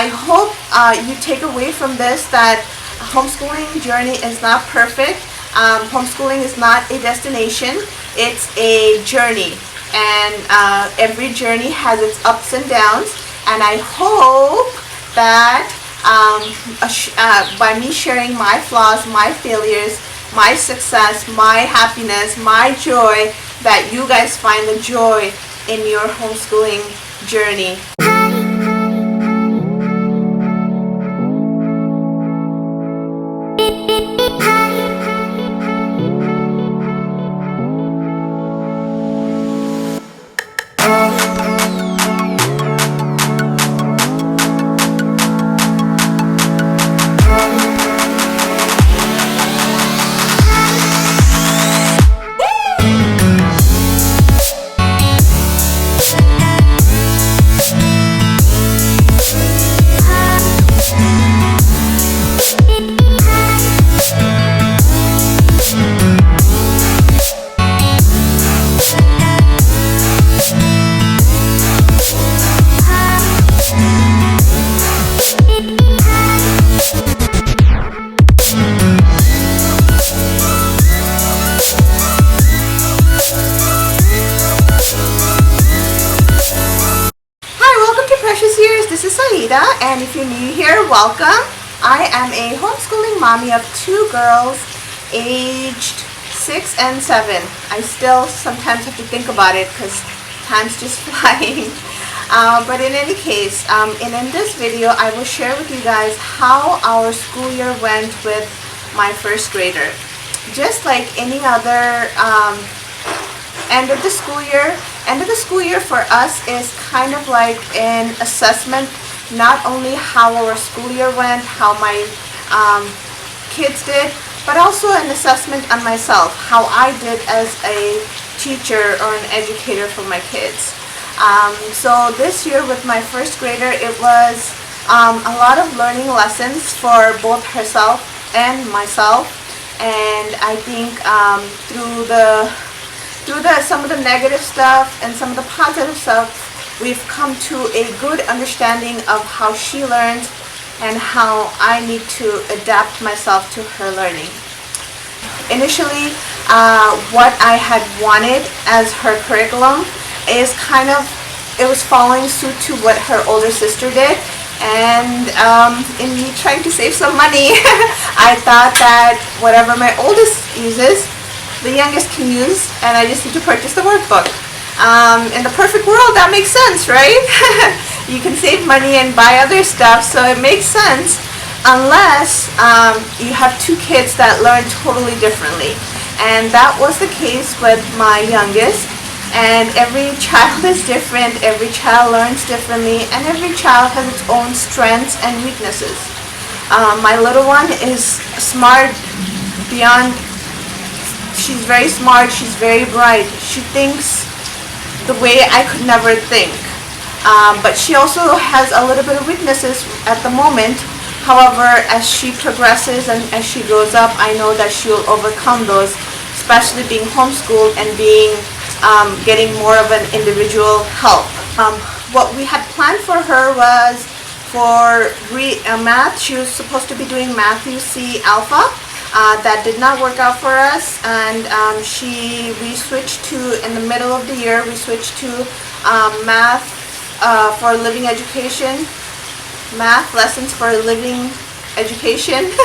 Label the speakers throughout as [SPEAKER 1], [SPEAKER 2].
[SPEAKER 1] I hope you take away from this that homeschooling journey is not perfect. Homeschooling is not a destination, it's a journey, and every journey has its ups and downs, and I hope that by me sharing my flaws, my failures, my success, my happiness, my joy, that you guys find the joy in your homeschooling journey. This is Saida, and if you're new here, welcome. I am a homeschooling mommy of 2 girls aged 6 and 7. I still sometimes have to think about it because time's just flying. But in any case, in this video, I will share with you guys how our school year went with my first grader. Just like any other end of the school year for us is kind of like an assessment, not only how our school year went, how my kids did, but also an assessment on myself, how I did as a teacher or an educator for my kids. So this year with my first grader, it was a lot of learning lessons for both herself and myself, and I think through some of the negative stuff and some of the positive stuff, we've come to a good understanding of how she learns and how I need to adapt myself to her learning. Initially, what I had wanted as her curriculum is it was following suit to what her older sister did, and in me trying to save some money, I thought that whatever my oldest uses, the youngest can use, and I just need to purchase the workbook. In the perfect world, that makes sense, right? You can save money and buy other stuff, so it makes sense, unless you have 2 kids that learn totally differently. And that was the case with my youngest, and every child is different, every child learns differently, and every child has its own strengths and weaknesses. My little one is smart beyond. She's very smart, she's very bright, she thinks the way I could never think, but she also has a little bit of weaknesses at the moment. However, as she progresses and as she grows up, I know that she'll overcome those, especially being homeschooled and getting more of an individual help. What we had planned for her was for math. She was supposed to be doing Matthew C. Alpha. That did not work out for us, and we switched to, in the middle of the year, we switched to math for living education, math lessons for living education.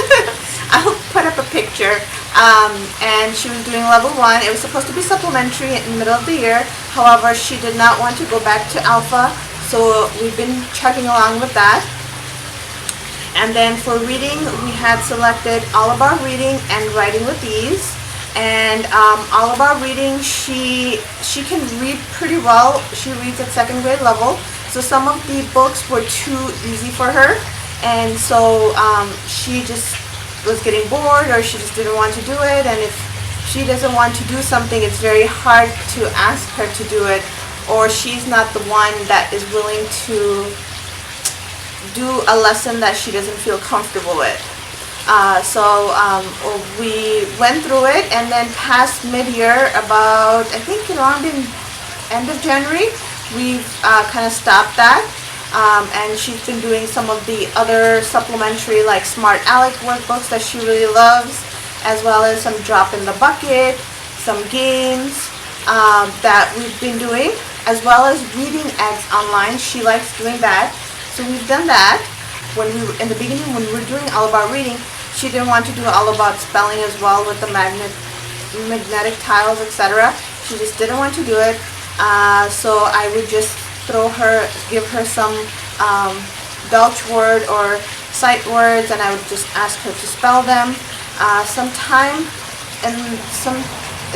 [SPEAKER 1] I'll put up a picture, and she was doing level 1. It was supposed to be supplementary in the middle of the year. However, she did not want to go back to Alpha, so we've been chugging along with that. And then for reading, we had selected all of our reading and writing with ease. And all of our reading, she can read pretty well. She reads at 2nd grade level. So some of the books were too easy for her. And so she just was getting bored, or she just didn't want to do it. And if she doesn't want to do something, it's very hard to ask her to do it, or she's not the one that is willing to do a lesson that she doesn't feel comfortable with. So we went through it, and then past mid-year, about I think around in end of January, we've kind of stopped that. and she's been doing some of the other supplementary like Smart Alec workbooks that she really loves, as well as some drop in the bucket, some games that we've been doing, as well as reading eggs online. She likes doing that, so we've done that. When we were in the beginning, when we were doing all about reading, she didn't want to do all about spelling as well with the magnetic tiles, etc. She just didn't want to do it. So I would just give her some belch word or sight words, and I would just ask her to spell them.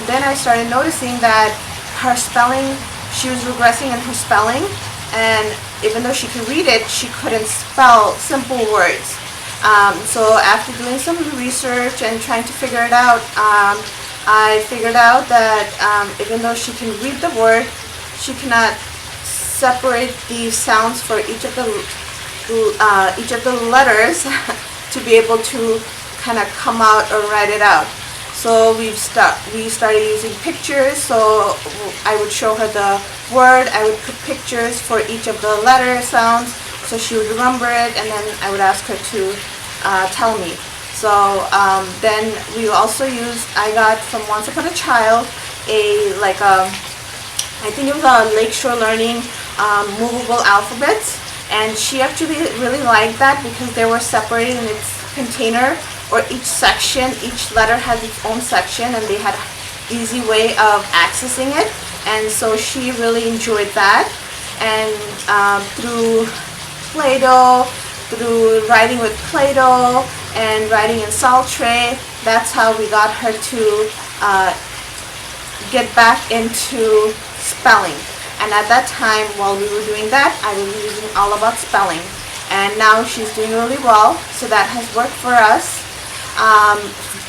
[SPEAKER 1] Then I started noticing that her spelling, she was regressing in her spelling, and even though she could read it, she couldn't spell simple words. So after doing some research and trying to figure it out, I figured out that even though she can read the word, she cannot separate the sounds for each of the letters to be able to kind of come out or write it out. So we started using pictures. So I would show her the word, I would put pictures for each of the letter sounds so she would remember it, and then I would ask her to tell me. So then we also used, I got from Once Upon a Child I think it was a Lakeshore Learning movable alphabets, and she actually really liked that because they were separated in its container, or each section, each letter has its own section, and they had easy way of accessing it, and so she really enjoyed that. And through Play-Doh, through writing with Play-Doh and writing in salt tray, that's how we got her to get back into spelling. And at that time, while we were doing that, I was using all about spelling, and now she's doing really well, so that has worked for us.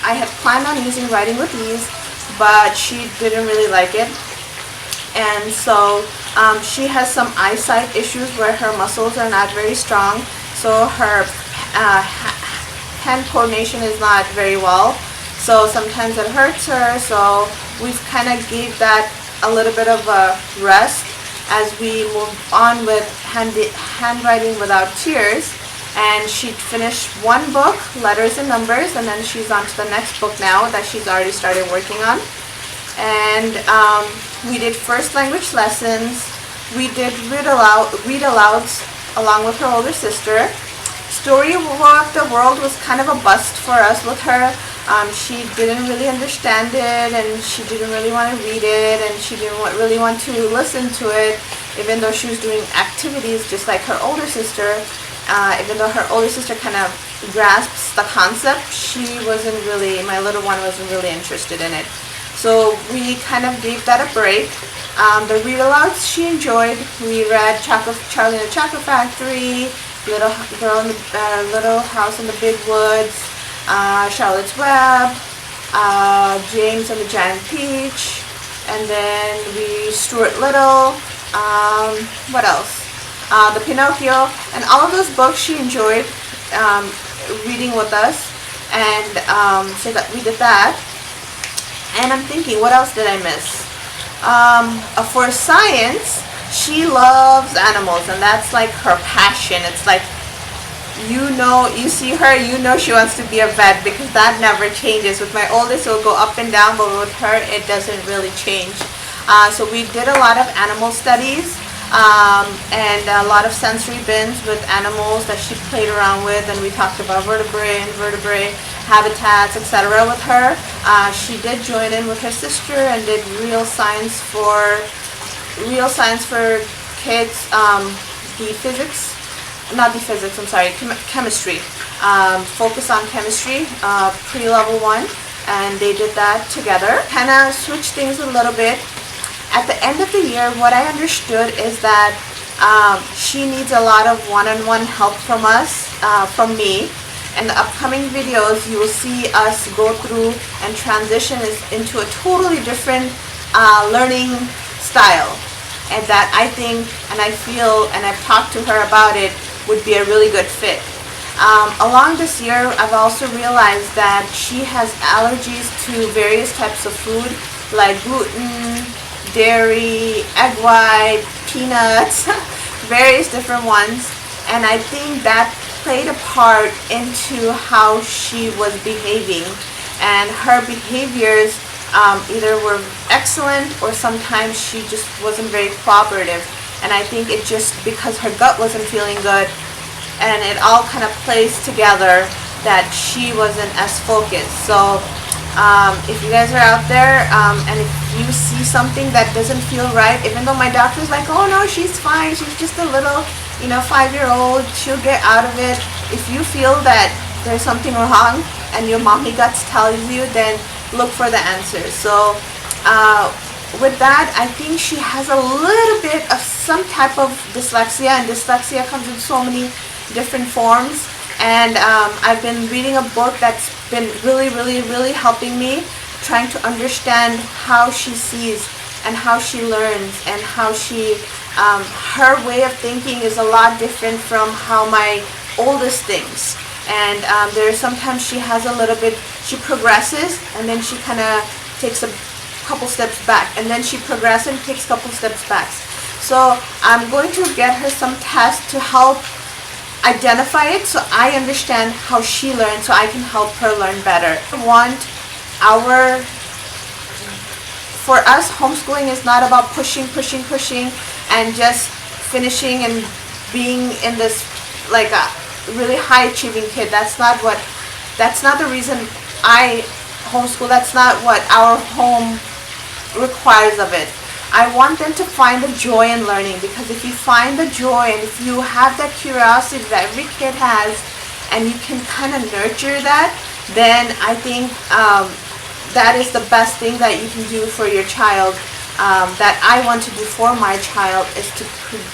[SPEAKER 1] I had planned on using writing with ease, but she didn't really like it, and so she has some eyesight issues where her muscles are not very strong, so her hand coordination is not very well, so sometimes it hurts her. So we've kind of gave that a little bit of a rest as we move on with handwriting without tears. And she finished one book, Letters and Numbers, and then she's on to the next book now that she's already started working on. And we did first language lessons. We did read alouds along with her older sister. Story of the World was kind of a bust for us with her. She didn't really understand it, and she didn't really want to read it, and she didn't really want to listen to it, even though she was doing activities just like her older sister. Even though her older sister kind of grasps the concept, my little one wasn't really interested in it. So we kind of gave that a break. The read-alouds she enjoyed. We read Charlie and the Chocolate Factory, Little House in the Big Woods, Charlotte's Web, James and the Giant Peach, and then Stuart Little. What else? The Pinocchio, and all of those books she enjoyed reading with us, and so that we did that. And I'm thinking, what else did I miss? For science, she loves animals, and that's like her passion. It's like, you see her, she wants to be a vet, because that never changes. With my oldest, it will go up and down, but with her, it doesn't really change. So we did a lot of animal studies. And a lot of sensory bins with animals that she played around with, and we talked about vertebrae, invertebrate, habitats, etc. with her. She did join in with her sister and did real science for kids, chemistry. Focus on chemistry, pre-level 1, and they did that together. Kind of switched things a little bit. At the end of the year, what I understood is that she needs a lot of one-on-one help from us, from me. In the upcoming videos, you will see us go through and transition into a totally different learning style. And that I think, and I feel, and I've talked to her about it, would be a really good fit. Along this year, I've also realized that she has allergies to various types of food, like gluten, dairy, egg white, peanuts, various different ones, and I think that played a part into how she was behaving, and her behaviors either were excellent or sometimes she just wasn't very cooperative. And I think it just because her gut wasn't feeling good, and it all kind of plays together that she wasn't as focused. So if you guys are out there and if you see something that doesn't feel right, even though my doctor's like, oh no, she's fine, she's just a little 5-year-old, she'll get out of it. If you feel that there's something wrong and your mommy guts tells you, then look for the answers. So with that, I think she has a little bit of some type of dyslexia, and dyslexia comes in so many different forms. And I've been reading a book that's been really helping me, trying to understand how she sees and how she learns, and how she her way of thinking is a lot different from how my oldest thinks. And there's sometimes she has a little bit, she progresses and then she kind of takes a couple steps back, and then she progresses and takes a couple steps back. So I'm going to get her some tests to help identify it, so I understand how she learns, so I can help her learn better. For us, homeschooling is not about pushing and just finishing and being in this like a really high achieving kid. That's not the reason I homeschool. That's not what our home requires of it. I want them to find the joy in learning, because if you find the joy and if you have that curiosity that every kid has, and you can kind of nurture that, then I think that is the best thing that you can do for your child. That I want to do for my child is to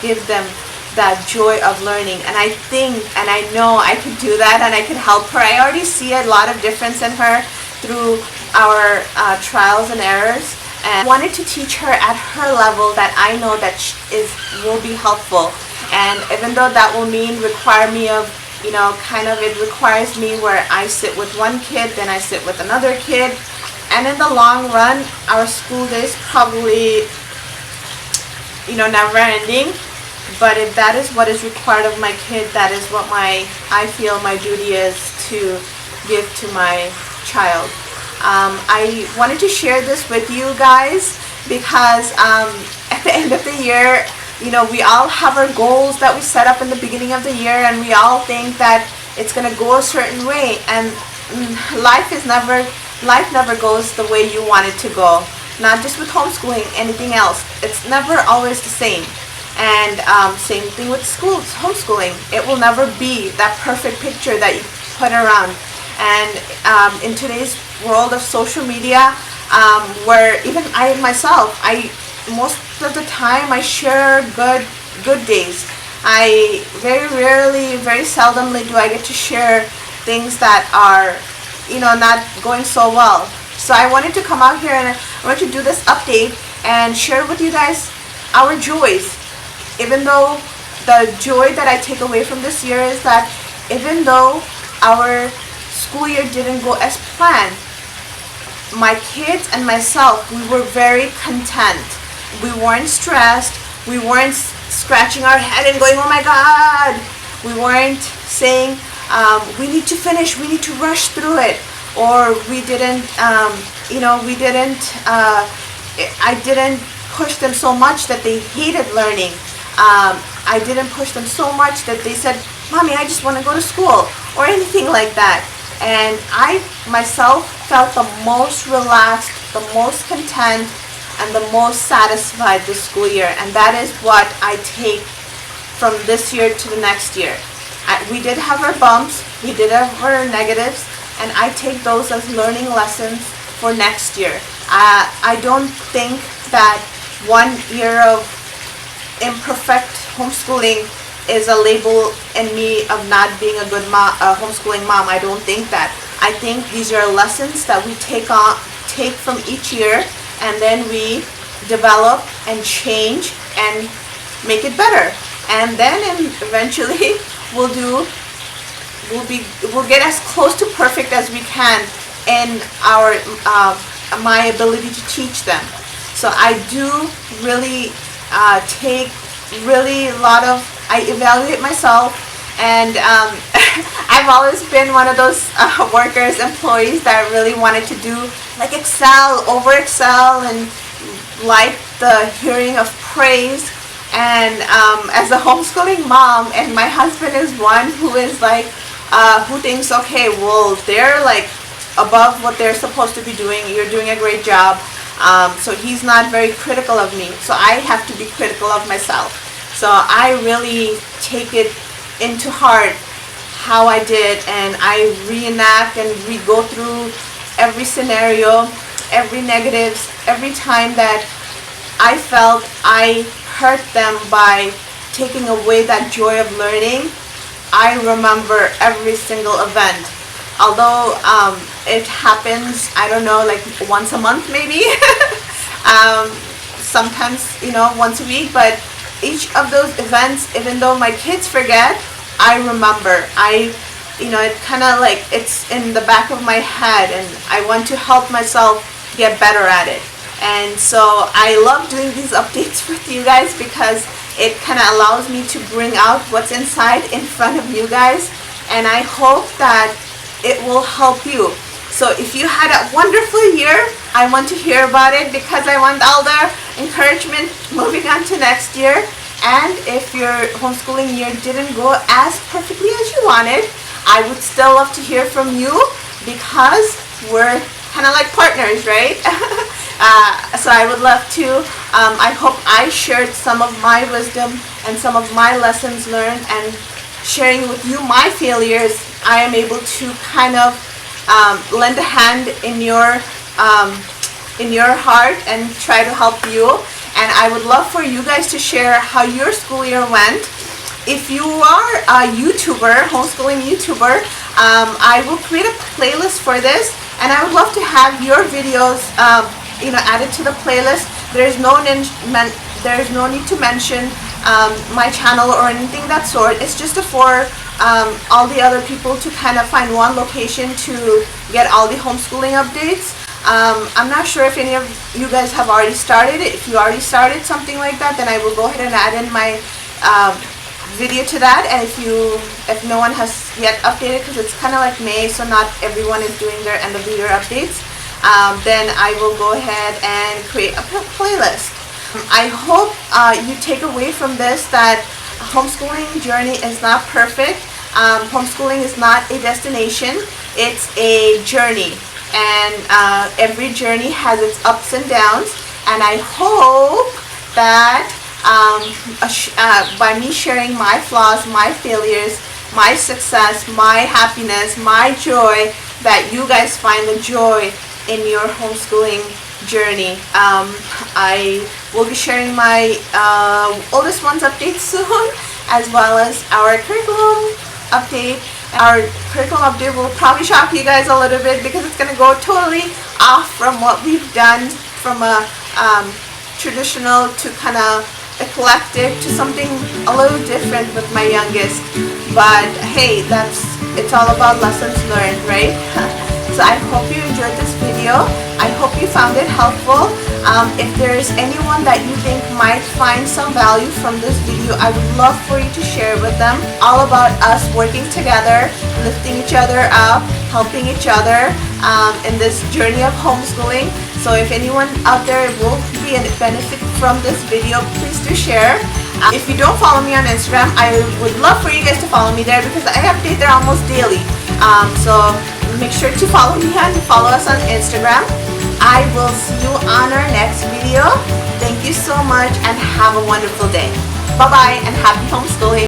[SPEAKER 1] give them that joy of learning. And I think, and I know I could do that, and I could help her. I already see a lot of difference in her through our trials and errors. And I wanted to teach her at her level that I know that will be helpful. And even though that will require me of, it requires me where I sit with one kid, then I sit with another kid. And in the long run, our school days probably, never ending. But if that is what is required of my kid, that is what I feel my duty is to give to my child. I wanted to share this with you guys because at the end of the year, we all have our goals that we set up in the beginning of the year, and we all think that it's going to go a certain way, and life never goes the way you want it to go. Not just with homeschooling, anything else. It's never always the same. And same thing with homeschooling. It will never be that perfect picture that you put around. And in today's world of social media, where even I myself, most of the time I share good days. I very seldomly do I get to share things that are, not going so well. So I wanted to come out here and I want to do this update and share with you guys our joys. Even though the joy that I take away from this year is that even though our school year didn't go as planned, my kids and myself, we were very content. We weren't stressed. We weren't scratching our head and going, oh my God. We weren't saying, we need to finish, we need to rush through it. Or we didn't, I didn't push them so much that they hated learning. I didn't push them so much that they said, Mommy, I just want to go to school, or anything like that. And I myself felt the most relaxed, the most content, and the most satisfied this school year. And that is what I take from this year to the next year. We did have our bumps, we did have our negatives, and I take those as learning lessons for next year. I don't think that 1 year of imperfect homeschooling is a label in me of not being a good homeschooling mom. I don't think that. I think these are lessons that we take from each year, and then we develop and change and make it better. And then eventually we'll get as close to perfect as we can in our my ability to teach them. So I do really take really I evaluate myself, and I've always been one of those employees that really wanted to do like over excel, and like the hearing of praise. And as a homeschooling mom, and my husband is one who is like, who thinks, okay, well, they're like above what they're supposed to be doing, you're doing a great job. So he's not very critical of me, so I have to be critical of myself. So I really take it into heart how I did, and I reenact and go through every scenario, every negatives, every time that I felt I hurt them by taking away that joy of learning. I remember every single event. Although it happens, I don't know, like once a month maybe, sometimes, once a week, but each of those events, even though my kids forget, I remember. It kind of like, it's in the back of my head, and I want to help myself get better at it. And so I love doing these updates with you guys, because it kind of allows me to bring out what's inside in front of you guys, and I hope that it will help you. So if you had a wonderful year, I want to hear about it, because I want all the encouragement moving on to next year. And if your homeschooling year didn't go as perfectly as you wanted, I would still love to hear from you, because we're kind of like partners, right? So I would love to. I hope I shared some of my wisdom and some of my lessons learned, and sharing with you my failures, I am able to kind of lend a hand in your heart and try to help you. And I would love for you guys to share how your school year went. If you are a YouTuber, homeschooling YouTuber, I will create a playlist for this, and I would love to have your videos added to the playlist. There's no need to mention my channel or anything of that sort. It's just for all the other people to kind of find one location to get all the homeschooling updates. I'm not sure if any of you guys have already started it. If you already started something like that, then I will go ahead and add in my video to that. And if no one has yet updated, because it's kind of like May, so not everyone is doing their end of the year updates, then I will go ahead and create a playlist. I hope you take away from this that homeschooling journey is not perfect. Homeschooling is not a destination, it's a journey, and every journey has its ups and downs. And I hope that by me sharing my flaws, my failures, my success, my happiness, my joy, that you guys find the joy in your homeschooling journey. I will be sharing my oldest one's updates soon, as well as our curriculum update. Our curriculum update will probably shock you guys a little bit, because it's going to go totally off from what we've done, from a traditional to kind of eclectic to something a little different with my youngest. But hey, it's all about lessons learned, right? So I hope you enjoyed this video. I hope you found it helpful. If there's anyone that you think might find some value from this video, I would love for you to share with them. All about us working together, lifting each other up, helping each other in this journey of homeschooling. So if anyone out there will be a benefit from this video, please do share. If you don't follow me on Instagram, I would love for you guys to follow me there, because I update there almost daily. So make sure to follow me and follow us on Instagram. I will see you on our next video. Thank you so much, and have a wonderful day. Bye-bye, and happy homeschooling.